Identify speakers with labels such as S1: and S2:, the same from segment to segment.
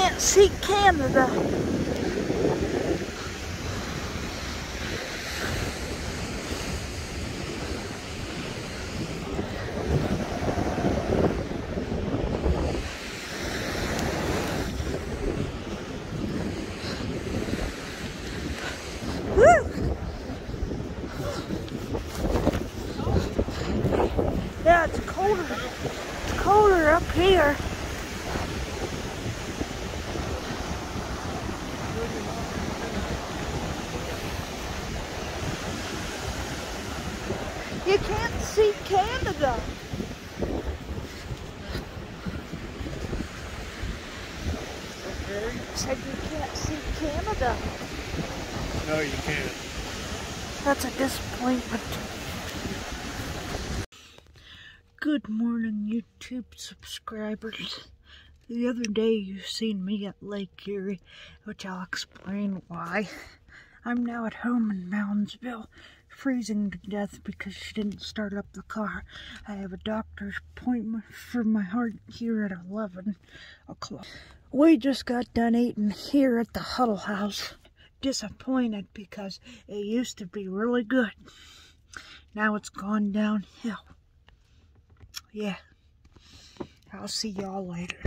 S1: can't see Canada. Yeah, it's colder. It's colder up here. You can't see Canada.
S2: Okay.
S1: Said you can't see Canada.
S2: No, you can't.
S1: That's a disappointment. Good morning, YouTube subscribers. The other day you seen me at Lake Erie, which I'll explain why. I'm now at home in Moundsville, freezing to death because she didn't start up the car. I have a doctor's appointment for my heart here at 11 o'clock. We just got done eating here at the Huddle House. Disappointed because it used to be really good. Now it's gone downhill. Yeah, I'll see y'all later.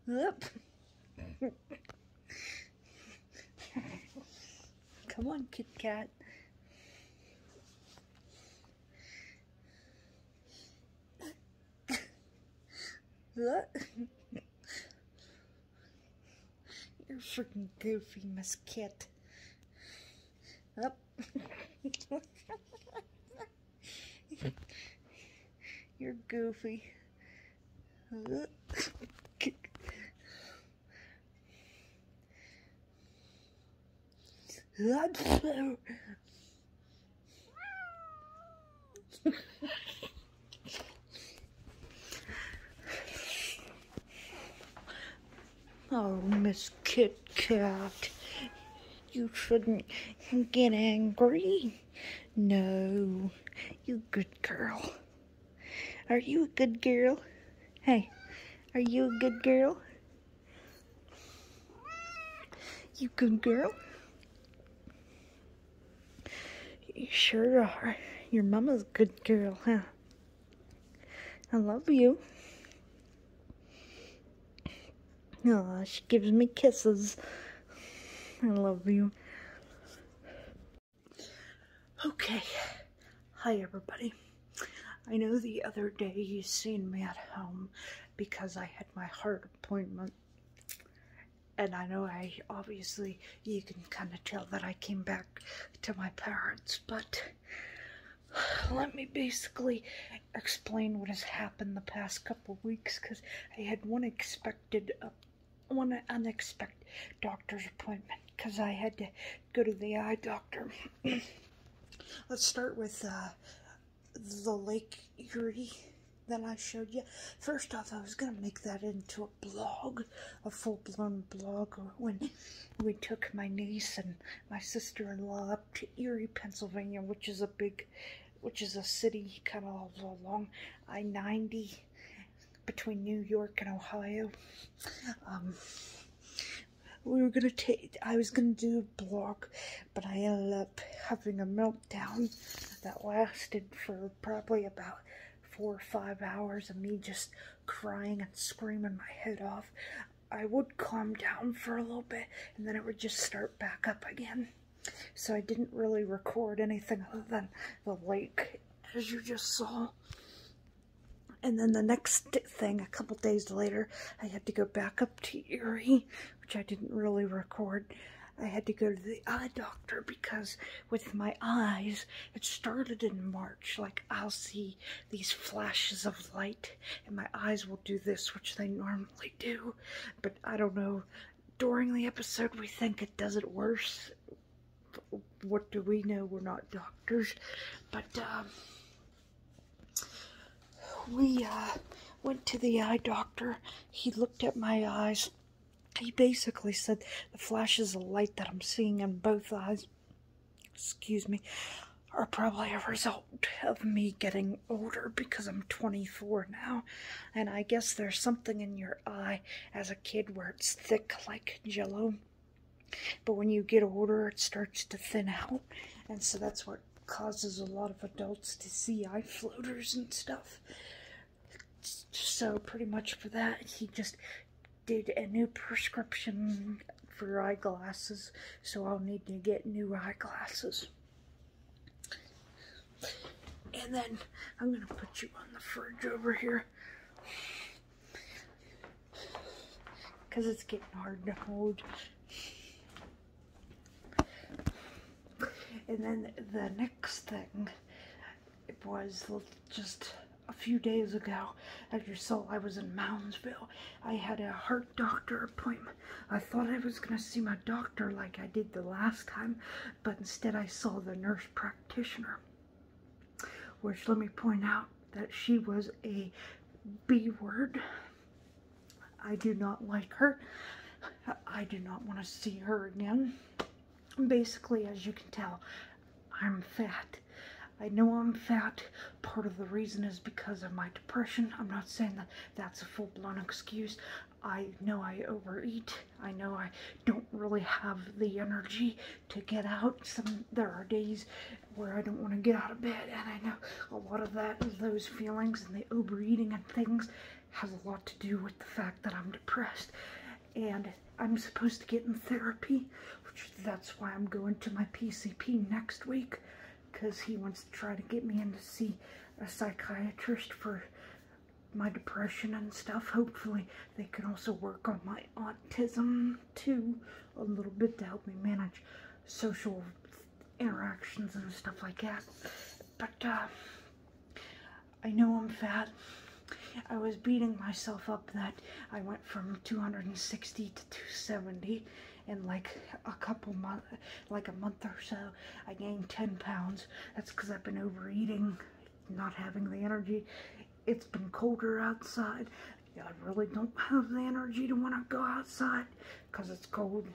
S1: Up. Come on, Kit Kat. You're freaking goofy, Miss Kit. Up. You're goofy. Oh, Miss Kit Kat, you shouldn't get angry. No, you good girl. Are you a good girl? Hey, are you a good girl? You good girl? You sure are. Your mama's a good girl, huh? I love you. Aw, she gives me kisses. I love you. Okay. Hi, everybody. I know the other day you seen me at home because I had my heart appointment. And I know obviously, you can kind of tell that I came back to my parents, but let me basically explain what has happened the past couple weeks, because I had one unexpected doctor's appointment, because I had to go to the eye doctor. Let's start with the Lake Erie that I showed you. First off, I was going to make that into a blog, a full-blown blog, when we took my niece and my sister-in-law up to Erie, Pennsylvania, which is a city kind of all along I-90 between New York and Ohio. I was gonna do a blog, but I ended up having a meltdown that lasted for probably about 4 or 5 hours of me just crying and screaming my head off. I would calm down for a little bit, and then it would just start back up again. So I didn't really record anything other than the lake, as you just saw. And then the next thing, a couple days later, I had to go back up to Erie, which I didn't really record. I had to go to the eye doctor because with my eyes, it started in March. Like, I'll see these flashes of light and my eyes will do this, which they normally do. But I don't know, during the episode we think it does it worse. What do we know? We're not doctors. But we went to the eye doctor. He looked at my eyes. He basically said the flashes of light that I'm seeing in both eyes, excuse me, are probably a result of me getting older because I'm 24 now. And I guess there's something in your eye as a kid where it's thick like jello. But when you get older, it starts to thin out. And so that's what causes a lot of adults to see eye floaters and stuff. So pretty much for that, he just did a new prescription for eyeglasses. So I'll need to get new eyeglasses. And then I'm going to put you on the fridge over here, because it's getting hard to hold. And then the next thing, it was just a few days ago, as you saw, I was in Moundsville. I had a heart doctor appointment. I thought I was going to see my doctor like I did the last time, but instead I saw the nurse practitioner. Which, let me point out that she was a B word. I do not like her. I do not want to see her again. Basically, as you can tell, I'm fat. I know I'm fat. Part of the reason is because of my depression. I'm not saying that that's a full-blown excuse. I know I overeat. I know I don't really have the energy to get out. There are days where I don't want to get out of bed, and I know a lot of those feelings and the overeating and things has a lot to do with the fact that I'm depressed. And I'm supposed to get in therapy, which that's why I'm going to my PCP next week, because he wants to try to get me in to see a psychiatrist for my depression and stuff. Hopefully they can also work on my autism too a little bit to help me manage social interactions and stuff like that. But I know I'm fat. I was beating myself up that I went from 260 to 270 in like a month or so. I gained 10 pounds. That's because I've been overeating, not having the energy. It's been colder outside. I really don't have the energy to want to go outside because it's cold.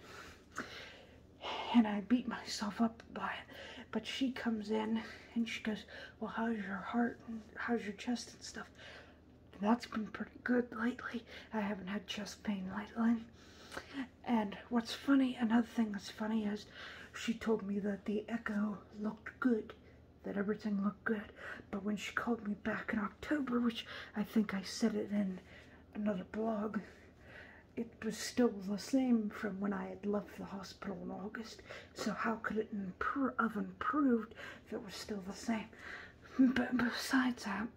S1: And I beat myself up by it. But she comes in and she goes, well, how's your heart and how's your chest and stuff? And that's been pretty good lately. I haven't had chest pain lately. And what's funny, another thing that's funny is she told me that the echo looked good, that everything looked good. But when she called me back in October, which I think I said it in another blog, it was still the same from when I had left the hospital in August. So how could it have improved if it was still the same? But besides that,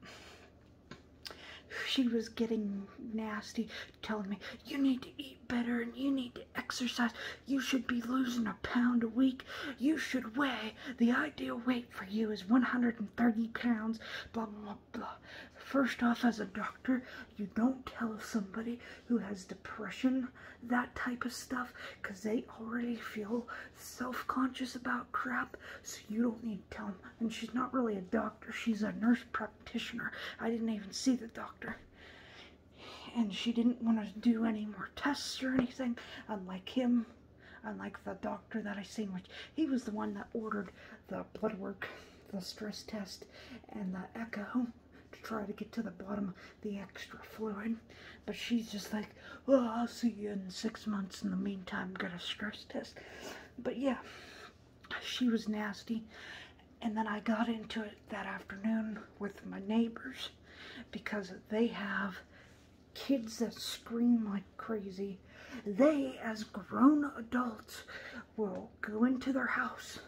S1: she was getting nasty, telling me, you need to eat better and you need to exercise. You should be losing a pound a week. You should weigh. The ideal weight for you is 130 pounds, blah, blah, blah. First off, as a doctor, you don't tell somebody who has depression that type of stuff because they already feel self-conscious about crap, so you don't need to tell them. And she's not really a doctor. She's a nurse practitioner. I didn't even see the doctor. And she didn't want to do any more tests or anything, unlike him, unlike the doctor that I seen, which he was the one that ordered the blood work, the stress test, and the echo to try to get to the bottom of the extra fluid. But she's just like, oh, I'll see you in 6 months. In the meantime, get a stress test. But yeah, she was nasty. And then I got into it that afternoon with my neighbors because they have kids that scream like crazy. They, as grown adults, will go into their house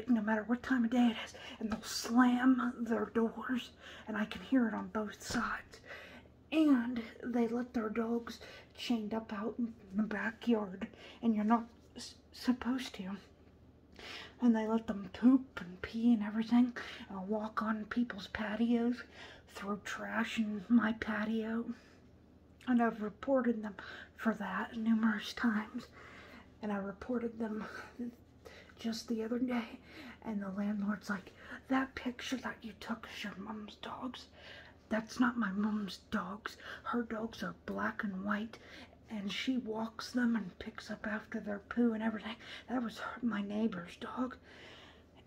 S1: no matter what time of day it is, and they'll slam their doors, and I can hear it on both sides. And they let their dogs chained up out in the backyard, and you're not supposed to. And they let them poop and pee and everything, and walk on people's patios, throw trash in my patio. And I've reported them for that numerous times. And I reported them just the other day, and the landlord's like, that picture that you took is your mom's dogs. That's not my mom's dogs. Her dogs are black and white, and she walks them and picks up after their poo and everything. That was my neighbor's dog.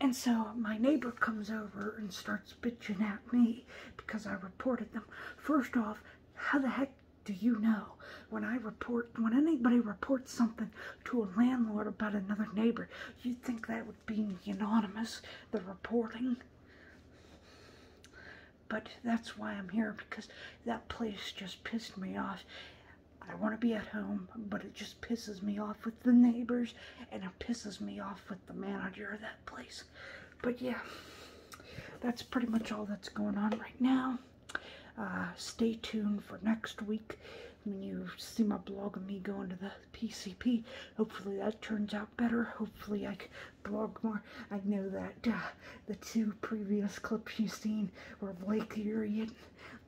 S1: And so my neighbor comes over and starts bitching at me because I reported them. First off, how the heck do you know when anybody reports something to a landlord about another neighbor, you'd think that would be anonymous, the reporting? But that's why I'm here, because that place just pissed me off. I want to be at home, but it just pisses me off with the neighbors, and it pisses me off with the manager of that place. But yeah, that's pretty much all that's going on right now. Stay tuned for next week when you see my blog of me going to the PCP. Hopefully that turns out better. Hopefully I can blog more. I know that the 2 previous clips you've seen were of Lake Erie and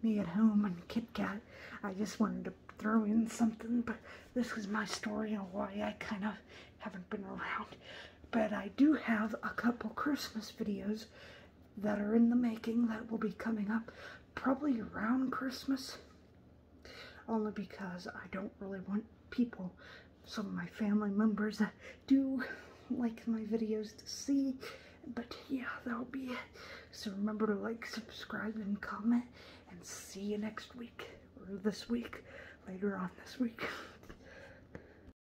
S1: me at home and Kit Kat. I just wanted to throw in something, but this is my story and why I kind of haven't been around. But I do have a couple Christmas videos that are in the making that will be coming up probably around Christmas, only because I don't really want people, some of my family members that do like my videos, to see. But yeah, that'll be it. So remember to like, subscribe, and comment, and see you next week, or this week, later on this week.